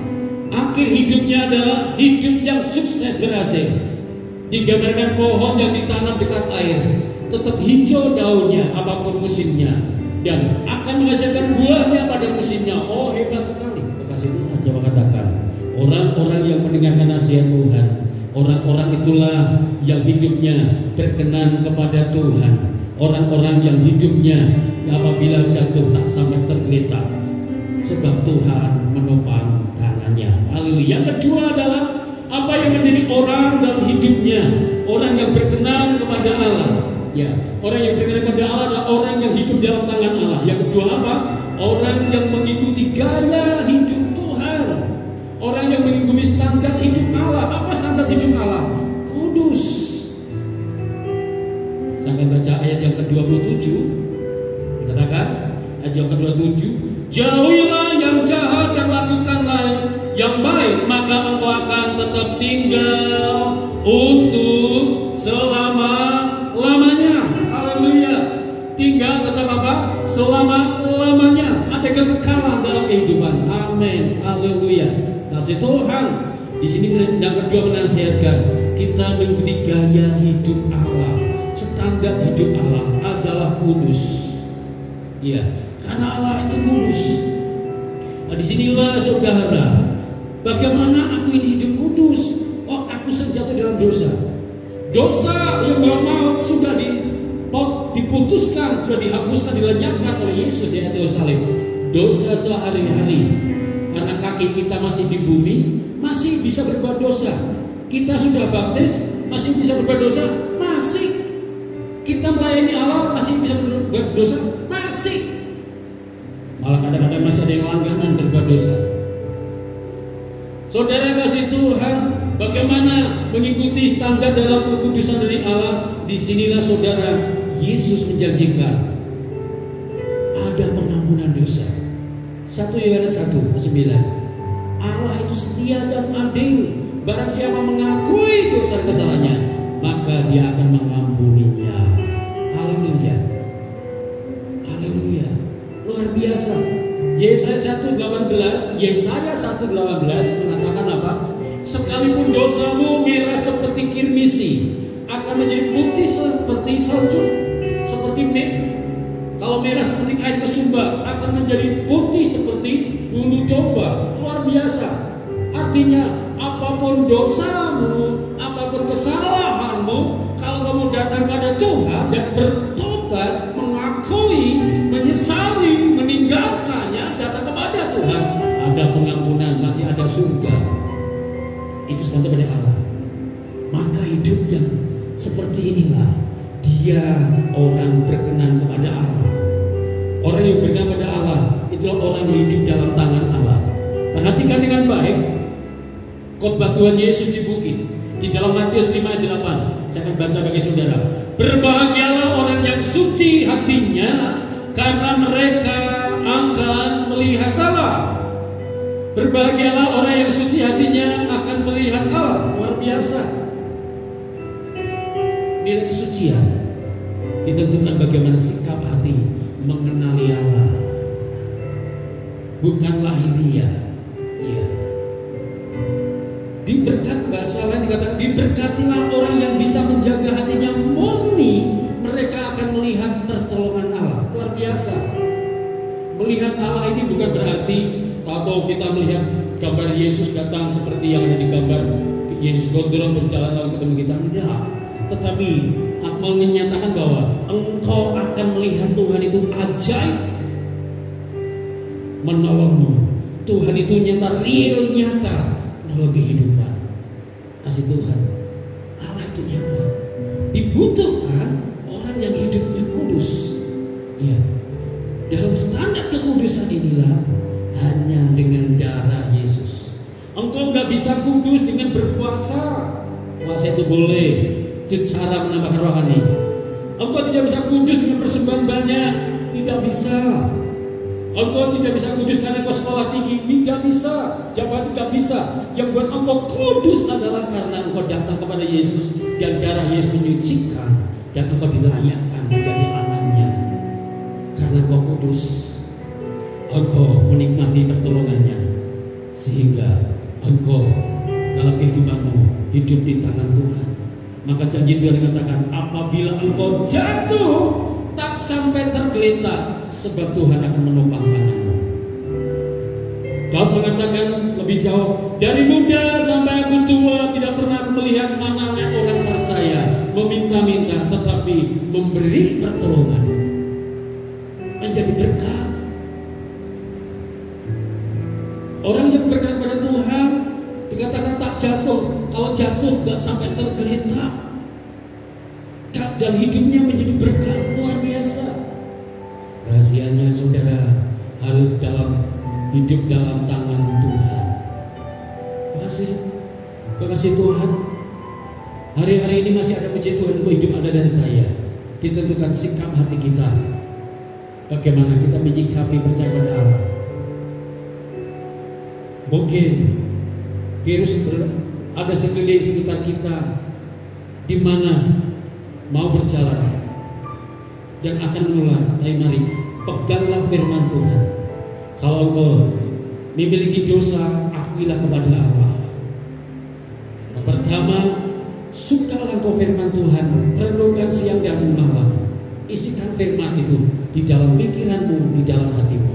akhir hidupnya adalah hidup yang sukses berhasil. Digambarkan pohon yang ditanam dekat air, tetap hijau daunnya apapun musimnya, dan akan menghasilkan buahnya pada musimnya. Oh, hebat sekali. Kekasih Tuhan, coba katakan, orang-orang yang mendengarkan nasihat Tuhan, orang-orang itulah yang hidupnya berkenan kepada Tuhan. Orang-orang yang hidupnya apabila jatuh tak sampai tergeletak, sebab Tuhan menopang tangannya. Haleluya. Yang kedua adalah apa yang menjadi orang dalam hidupnya, orang yang berkenan kepada Allah. Ya, orang yang berkenan kepada Allah adalah orang yang hidup dalam tangan Allah. Yang kedua apa? Orang yang mengikuti gaya hidup Tuhan. Orang yang mengikuti standar hidup Allah. Apa standar hidup Allah? Kudus. Saya akan baca ayat yang ke-27. Dikatakan ayat yang ke-27, jauhilah yang jahat dan lakukanlah yang baik, maka engkau akan tetap tinggal untuk selama-lamanya. Haleluya. Tinggal tetap apa? Selama-lamanya. Ada kekekalan dalam kehidupan. Amin. Haleluya. Kasih Tuhan. Di sini yang kedua menasihatkan kita mengikuti gaya hidup Allah. Standar hidup Allah adalah kudus. Ya, karena Allah itu kudus. Nah, disinilah saudara, bagaimana aku ini hidup kudus? Oh, aku jatuh dalam dosa. Dosa yang membawa maut sudah diputuskan, sudah dihapuskan, dilenyapkan oleh Yesus di atas salib. Dosa sehari-hari, karena kaki kita masih di bumi, masih bisa berbuat dosa. Kita sudah baptis, masih bisa berbuat dosa, masih. Kita melayani Allah, masih bisa berbuat dosa, masih. Malah kadang-kadang masih ada yang langganan berbuat dosa. Saudara kasih Tuhan, bagaimana mengikuti standar dalam kekudusan dari Allah? Disinilah saudara, Yesus menjanjikan ada pengampunan dosa. 1 Yohanes 1:9. Allah itu setia dan adil. Barang siapa mengakui dosa kesalahannya, maka Dia akan mengampuninya. Haleluya. Haleluya. Luar biasa. Yesaya 1:18 mengatakan apa? Sekalipun dosamu merah seperti kirmisi, akan menjadi putih seperti salju. Seperti kalau merah seperti kain kesumba, akan menjadi putih seperti bulu domba. Luar biasa. Artinya apapun dosamu, apapun kesalahanmu, kalau kamu datang pada Tuhan dan bertobat, mengakui, menyesali, meninggalkannya, datang kepada Tuhan, ada pengampunan, masih ada surga. Itu semata dari Allah. Maka hidup yang seperti inilah dia orang berkenan kepada Allah. Orang yang berkenan kepada Allah itulah orang yang hidup dalam tangan Allah. Perhatikan dengan baik khotbah Tuhan Yesus di bukit di dalam Matius 5:8. Saya akan baca bagi saudara. Berbahagialah orang yang suci hatinya, karena mereka akan melihat Allah. Berbahagialah orang yang suci hatinya, akan melihat Allah. Luar biasa. Nilai kesucian ditentukan bagaimana sikap hati mengenali Allah, bukan lahiriah. Iya. Diberkat, bahasa lain dikatakan diberkatilah orang yang bisa menjaga hatinya murni, mereka akan melihat pertolongan Allah. Luar biasa. Melihat Allah ini bukan berarti atau kita melihat gambar Yesus datang seperti yang ada di gambar Yesus gondrong berjalan lalu ketemu kita. Tidak. Tetapi mau menyatakan bahwa engkau akan melihat Tuhan itu ajaib menolongmu. Tuhan itu nyata, real, nyata menolong kehidupan. Kasih Tuhan, Allah itu nyata. Dibutuhkan orang yang hidupnya kudus. Ya, dalam standar kekudusan inilah hanya dengan darah Yesus. Engkau nggak bisa kudus dengan berpuasa. Puasa itu boleh, itu cara menambah rohani. Engkau tidak bisa kudus dengan persembahan banyak, tidak bisa. Engkau tidak bisa kudus karena engkau sekolah tinggi, tidak bisa. Jabatan tidak bisa. Yang buat engkau kudus adalah karena engkau datang kepada Yesus dan darah Yesus menyucikan dan engkau dilayakkan menjadi anaknya. Karena engkau kudus, engkau menikmati pertolongannya, sehingga engkau dalam kehidupanmu hidup di tangan Tuhan. Maka janji Tuhan mengatakan, apabila engkau jatuh, tak sampai tergeletak, sebab Tuhan akan menopang tanganmu. Daud mengatakan lebih jauh, dari muda sampai aku tua tidak pernah melihat mananya orang percaya meminta-minta, tetapi memberi pertolongan, menjadi berkat. Orang yang berkat pada Tuhan dikatakan tak jatuh. Kalau jatuh tak sampai tergeletak, dan hidupnya menjadi berkat luar biasa. Rahasianya saudara harus hidup dalam tangan Tuhan. Kekasih Tuhan, hari-hari ini masih ada puji Tuhan untuk hidup Anda dan saya. Ditentukan sikap hati kita, bagaimana kita menyikapi percaya pada Allah. Mungkin virus ada sekeliling sekitar kita, di mana mau berjalan dan akan menular. Tapi mari peganglah firman Tuhan. Kalau engkau memiliki dosa, akuilah kepada Allah. Pertama, sukalah engkau firman Tuhan, renungkan siang dan malam. Isikan firman itu di dalam pikiranmu, di dalam hatimu,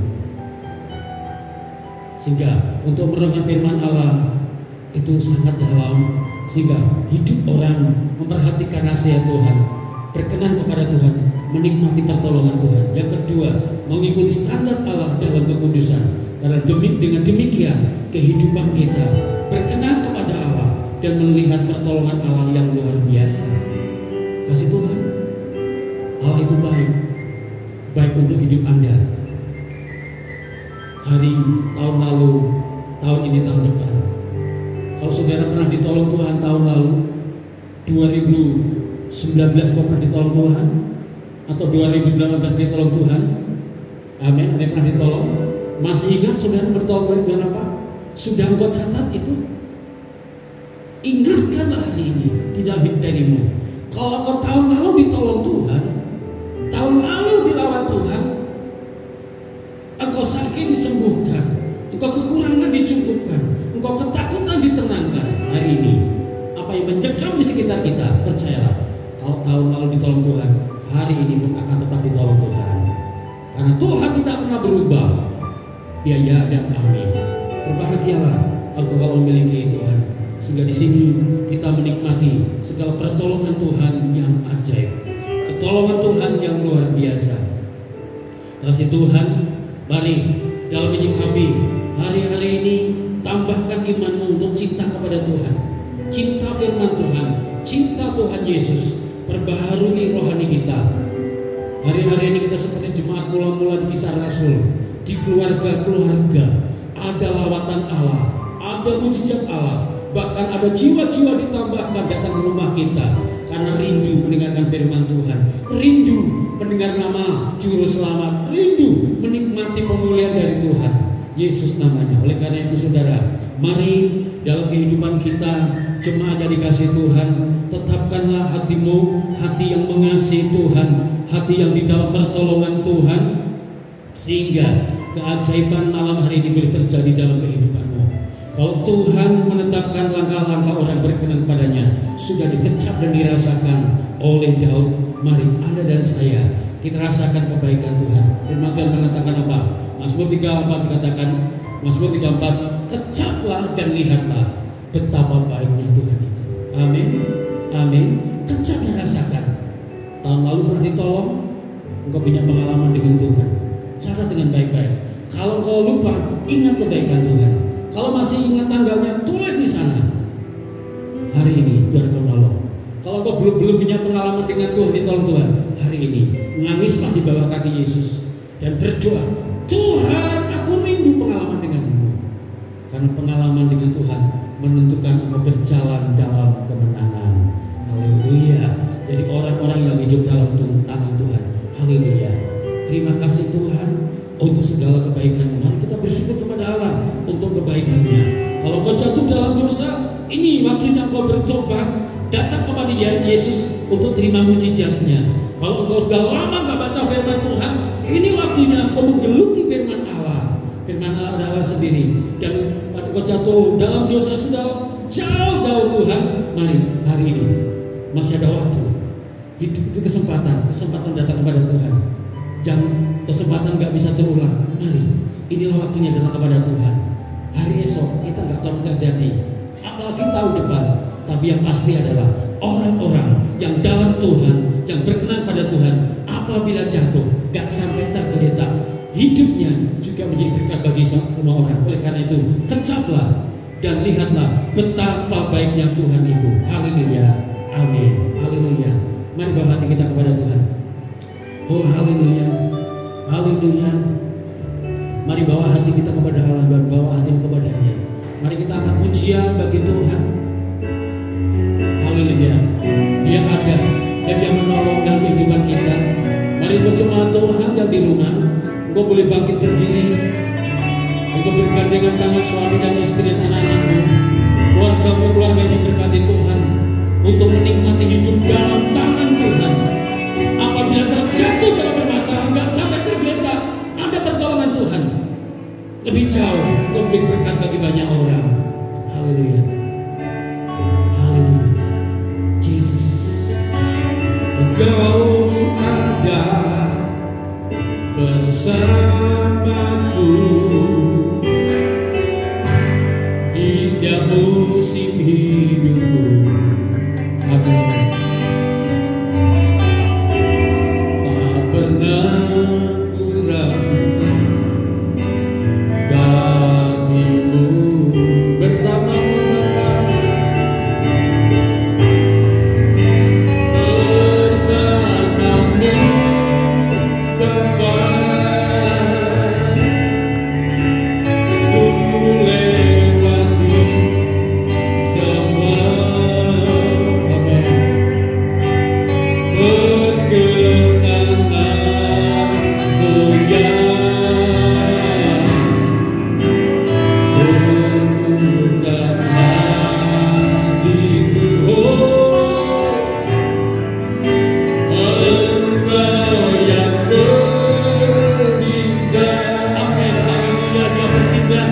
sehingga untuk merenungkan firman Allah itu sangat dalam, sehingga hidup orang memperhatikan nasihat Tuhan, berkenan kepada Tuhan, menikmati pertolongan Tuhan. Yang kedua, mengikuti standar Allah dalam kekudusan. Karena dengan demikian kehidupan kita berkenan kepada Allah dan melihat pertolongan Allah yang luar biasa. Kasih Tuhan, Allah itu baik untuk hidup Anda. Hari, tahun lalu, tahun ini, tahun depan. Kalau saudara pernah ditolong Tuhan tahun lalu, 2019 kau pernah ditolong Tuhan, atau 2018 ditolong Tuhan, amin, ada yang pernah ditolong? Masih ingat saudara bertolong oleh Tuhan apa? Sudah engkau catat itu? Ingatkanlah hari ini di dalam hidup dirimu. Kalau kau tahun lalu ditolong Tuhan, tahun lalu dilawan Tuhan, engkau sakit disembuhkan, engkau kekurangan dicukupkan, engkau ketakutan ditenangkan. Hari ini apa yang mencekam di sekitar kita, percayalah, kalau tahun lalu ditolong Tuhan, hari ini pun akan tetap ditolong Tuhan. Karena Tuhan tidak pernah berubah. Dia ya dan amin. Berbahagialah engkau kalau memiliki Tuhan, sehingga di sini kita menikmati segala pertolongan Tuhan yang ajaib, pertolongan Tuhan yang luar biasa. Kasih Tuhan, mari dalam menyikapi hari-hari ini, tambahkan imanmu untuk cinta kepada Tuhan, cinta firman Tuhan, cinta Tuhan Yesus. Perbaharui rohani kita. Hari-hari ini kita seperti jemaat mula-mula di Kisah Rasul, di keluarga-keluarga ada lawatan Allah, ada mujizat Allah, bahkan ada jiwa-jiwa ditambahkan datang ke rumah kita karena rindu mendengarkan firman Tuhan, rindu mendengar nama Juru Selamat, rindu menikmati pemulihan dari Tuhan Yesus namanya. Oleh karena itu saudara, mari dalam kehidupan kita jemaat yang dikasihi Tuhan, tetapkanlah hatimu, hati yang mengasihi Tuhan, hati yang di dalam pertolongan Tuhan, sehingga keajaiban malam hari ini boleh terjadi dalam kehidupanmu. Kalau Tuhan menetapkan langkah-langkah orang berkenan padanya, sudah dikecap dan dirasakan oleh Daud. Mari Anda dan saya, kita rasakan kebaikan Tuhan. Firman Tuhan mengatakan apa? Mazmur 34 dikatakan, Mazmur 34, kecaplah dan lihatlah betapa baiknya Tuhan itu. Amin, amin. Kecap dan rasakan. Tahun lalu pernah ditolong, engkau punya pengalaman dengan Tuhan. Cara dengan baik-baik. Kalau kau lupa, ingat kebaikan Tuhan. Kalau masih ingat tanggalnya, tulis di sana. Hari ini Tuhan kau nolong. Kalau kau belum punya pengalaman dengan Tuhan, ditolong Tuhan, hari ini nangislah di bawah kaki Yesus dan berdoa, Tuhan, aku rindu pengalaman Karena pengalaman dengan Tuhan menentukan engkau berjalan dalam kemenangan. Haleluya. Jadi orang-orang yang hidup dalam tangan Tuhan. Haleluya. Terima kasih Tuhan untuk segala kebaikan. Mari kita bersyukur kepada Allah untuk kebaikannya. Kalau kau jatuh dalam dosa, ini waktunya kau bertobat, datang kepada Yesus untuk terima mujizatnya. Kalau engkau sudah lama gak baca firman Tuhan, ini waktunya kau menggeluti firman Allah. Firman Allah adalah sendiri. Dan pada kau jatuh dalam dosa sudah jauh Tuhan, mari hari ini masih ada waktu. Itu kesempatan datang kepada Tuhan. Jangan kesempatan gak bisa terulang. Mari, inilah waktunya datang kepada Tuhan. Hari esok kita gak tahu terjadi, apalagi tahun depan. Tapi yang pasti adalah orang-orang yang dalam Tuhan, yang berkenan pada Tuhan, apabila jatuh gak sampai tergeletak, hidupnya juga menjadi berkat bagi semua orang. Oleh karena itu, kecaplah dan lihatlah betapa baiknya Tuhan itu. Haleluya, amin, haleluya. Mari bawa hati kita kepada Tuhan. Oh haleluya, haleluya. Mari bawa hati kita kepada Allah dan bawa hati kepadanya. Mari kita angkat pujian bagi Tuhan. Haleluya. Dia ada dan Dia menolong dalam kehidupan kita. Mari berjemaat Tuhan yang di rumah, engkau boleh bangkit berdiri. Engkau bergandengan tangan suami dan istri dan anak-anakmu. Keluargamu, keluarga ini berkati Tuhan untuk menikmati hidup dalam tangan Tuhan. Apabila terjatuh dalam permasalahan, gak sampai tergeletak, ada pertolongan Tuhan. Lebih jauh, engkau menjadi berkat bagi banyak orang. Haleluya. Haleluya. Yesus, Engkau ada bersamaku di setiap musim hidupku. Amin. Tak pernah ku ragukan kasih-Mu bersamamu Bapa, bersamamu Bapa. Ku lewati semua, amin, perkenananmu yang bukan hatiku. Engkau yang bertindak, amin, haleluya. Dia bertindak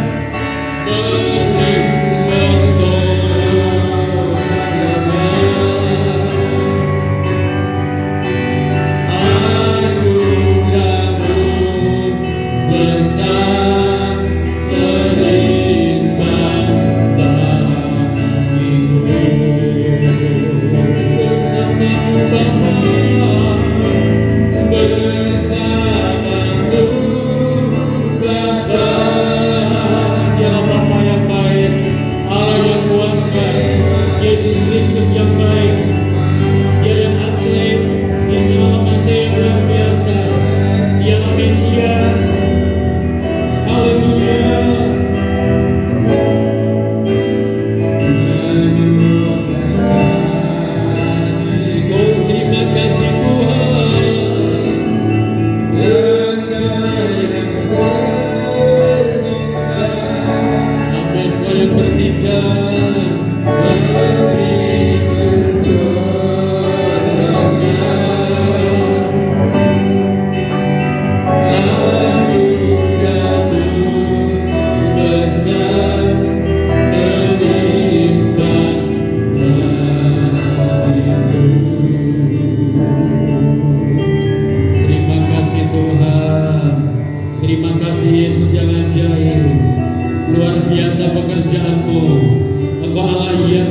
Yesus Kristus yang baik, Dia yang asli, Dia selalu masih yang luar biasa, Dia Mesias. Haleluya. Oh terima kasih Tuhan. Amin, Kau yang bertindak. Terima kasih Yesus yang ajaib, luar biasa pekerjaan-Mu. Engkau Allah yang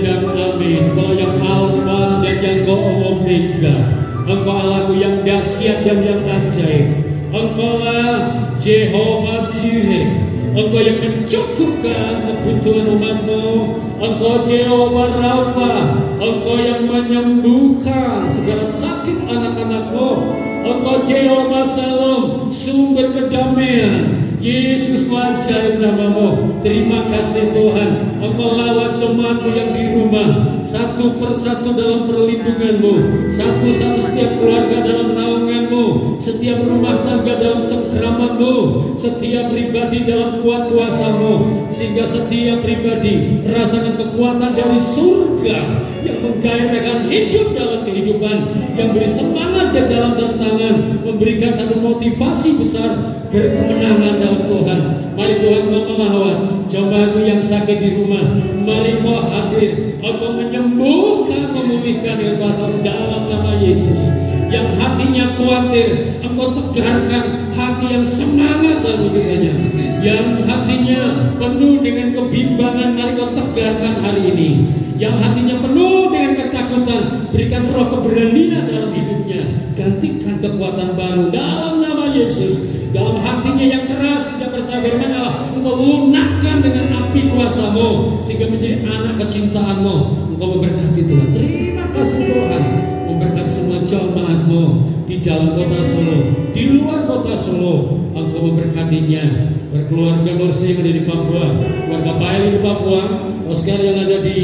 dan amin. Engkau yang Alfa dan yang Omega. Engkau Allahku yang dahsyat dan yang ajaib. Engkau lah Jehovah Jireh. Engkau yang mencukupkan kebutuhan umat-Mu. Engkau Jehovah Rafa. Engkau yang menyembuhkan segala sakit anak-anak-Mu. Engkau Jehovah Shalom, sumber kedamaian. Yesus ajaib namamu. Terima kasih Tuhan, Engkau lawat jemaat-Mu yang di rumah, satu persatu dalam perlindungan-Mu, satu-satu setiap keluarga dalam naungan-Mu, setiap rumah tangga dalam cengkraman-Mu, setiap pribadi dalam kuat kuasa-Mu, sehingga setiap pribadi rasakan kekuatan dari surga yang menggairahkan hidup dalam kehidupan, yang beri semangat dan dalam tantangan, memberikan satu motivasi besar berkemenangan dalam Tuhan. Mari Tuhan Kau melawat jemaat-Mu yang sakit di rumah. Mari Kau hadir, Engkau menyembuhkan, memulihkan dengan kuasa-Mu dalam nama Yesus. Yang hatinya khawatir, Engkau tegarkan hati yang semangat dalam hidupnya. Yang hatinya penuh dengan kebimbangan, mari Kau tegarkan hari ini. Yang hatinya penuh dengan ketakutan, berikan roh keberanian dalam hidupnya. Gantikan kekuatan baru dalam nama Yesus. Dalam hatinya yang keras, tidak percaya firman Allah, Engkau lunakkan dengan api kuasa-Mu, sehingga menjadi anak kecintaan-Mu. Engkau memberkati Tuhan. Terima kasih Tuhan, memberkati semua jemaat-Mu di dalam kota Solo, di luar kota Solo. Engkau memberkatinya. Berkeluarga Nursi yang ada di Papua, keluarga Paeli di Papua, Oscar yang ada di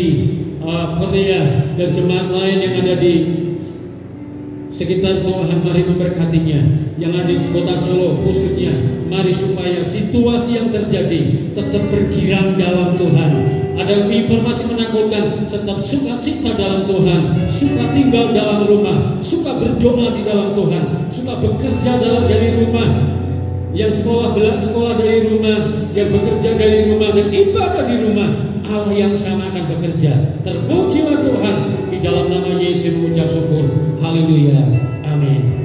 Korea, dan jemaat lain yang ada di sekitar Tuhan, mari memberkatinya. Yang ada di kota Solo khususnya, mari supaya situasi yang terjadi tetap bergirang dalam Tuhan. Ada informasi menakutkan, tetap sukacita dalam Tuhan, suka tinggal dalam rumah, suka berdoa di dalam Tuhan, suka bekerja dari rumah, yang sekolah dari rumah, yang bekerja dari rumah, dan ibadah di rumah. Allah yang sama akan bekerja. Terpujilah Tuhan. Di dalam nama Yesus mengucap syukur. Haleluya. Amin.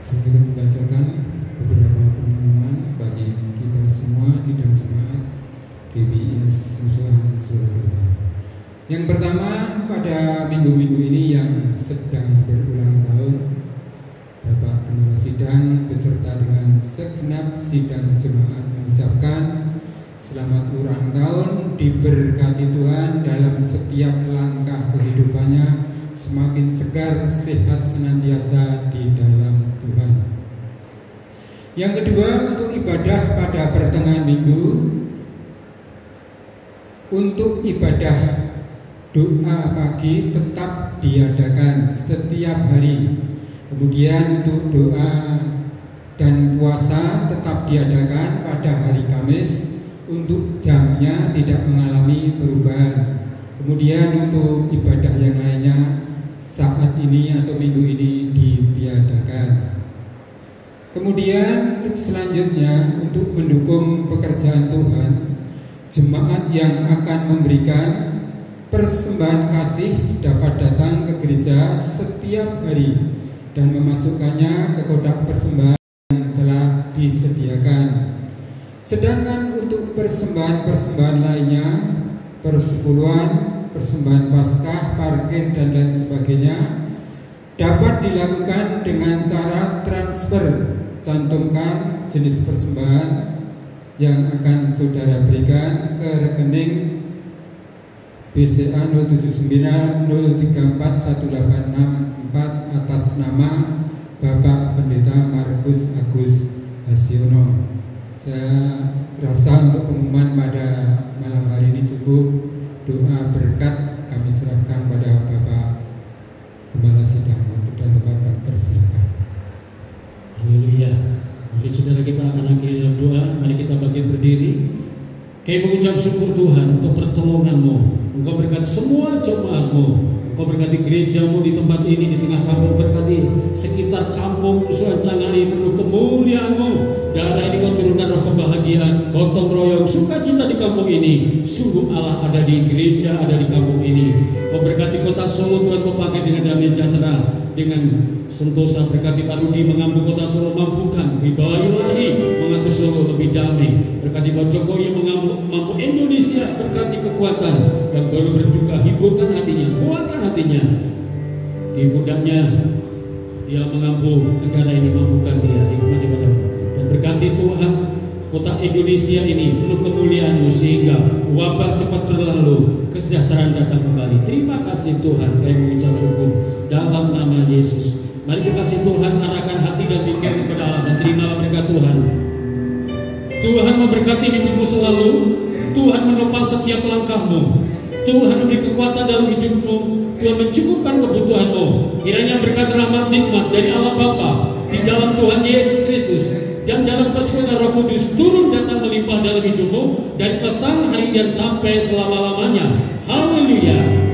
Saya akan membacakan beberapa pengumuman bagi kita semua sidang jemaat GBIS Musuhan Surakarta. Yang pertama, pada minggu-minggu ini yang sedang berulang tahun, Bapak Gembala Sidang beserta dengan segenap sidang jemaat mengucapkan selamat ulang tahun, diberkati Tuhan dalam setiap langkah kehidupannya, semakin segar, sehat senantiasa di dalam Tuhan. Yang kedua, untuk ibadah pada pertengahan minggu, untuk ibadah doa pagi tetap diadakan setiap hari. Kemudian untuk doa dan puasa tetap diadakan pada hari Kamis. Untuk jamnya tidak mengalami perubahan. Kemudian untuk ibadah yang lainnya saat ini atau minggu ini ditiadakan. Kemudian selanjutnya untuk mendukung pekerjaan Tuhan, jemaat yang akan memberikan persembahan kasih dapat datang ke gereja setiap hari dan memasukkannya ke kotak persembahan yang telah disediakan. Sedangkan untuk persembahan-persembahan lainnya, persepuluhan, persembahan Paskah, parkir, dan lain sebagainya, dapat dilakukan dengan cara transfer. Cantumkan jenis persembahan yang akan saudara berikan ke rekening BCA 079034186 atas nama Bapak Pendeta Markus Agus Hasiono. Saya rasa untuk pengumuman pada malam hari ini cukup. Doa berkat kami serahkan pada Bapak Gembala Sidang dan Bapak persilakan. Haleluya. Mari saudara kita akan akhiri dalam doa. Mari kita bangkit berdiri. Kami mengucap syukur Tuhan untuk pertolongan-Mu. Engkau berkati semua jemaat-Mu. Engkau berkati gereja-Mu di tempat ini, di tengah kampung. Berkati sekitar kampung Musuhan Cangani penuh kemuliaan-Mu. Darah ini Kau turunkan roh kebahagiaan, gotong royong, sukacita di kampung ini. Sungguh Allah ada di gereja, ada di kampung ini. Kau berkati kota Solo, Tuhan Kau pakai dengan damai sejahtera, dengan sentosa. Berkati Pak Rudi mengampu kota Solo, mampukan Wibawa Ilahi mengatur Solo lebih damai. Berkati Pak Jokowi mampu Indonesia, berkati kekuatan yang baru berduka, hiburkan hatinya, kuatkan hatinya. Di mudahnya dia mengampu negara ini, mampukan dia hikmat ibadah. Dan berkati Tuhan kota Indonesia ini penuh kemuliaan-Mu sehingga wabah cepat berlalu, kesejahteraan datang kembali. Terima kasih Tuhan, kami mengucap syukur dalam nama Yesus. Mari kita kasih Tuhan arahkan hati dan pikiran kepada Allah dan terimalah berkat Tuhan. Tuhan memberkati hidupmu selalu. Tuhan menopang setiap langkahmu. Tuhan memberi kekuatan dalam hidupmu. Tuhan mencukupkan kebutuhanmu. Kiranya berkat rahmat nikmat dari Allah Bapa di dalam Tuhan Yesus Kristus dan dalam persekutuan Roh Kudus turun datang melimpah dalam hidupmu dari petang hari dan sampai selama-lamanya. Haleluya.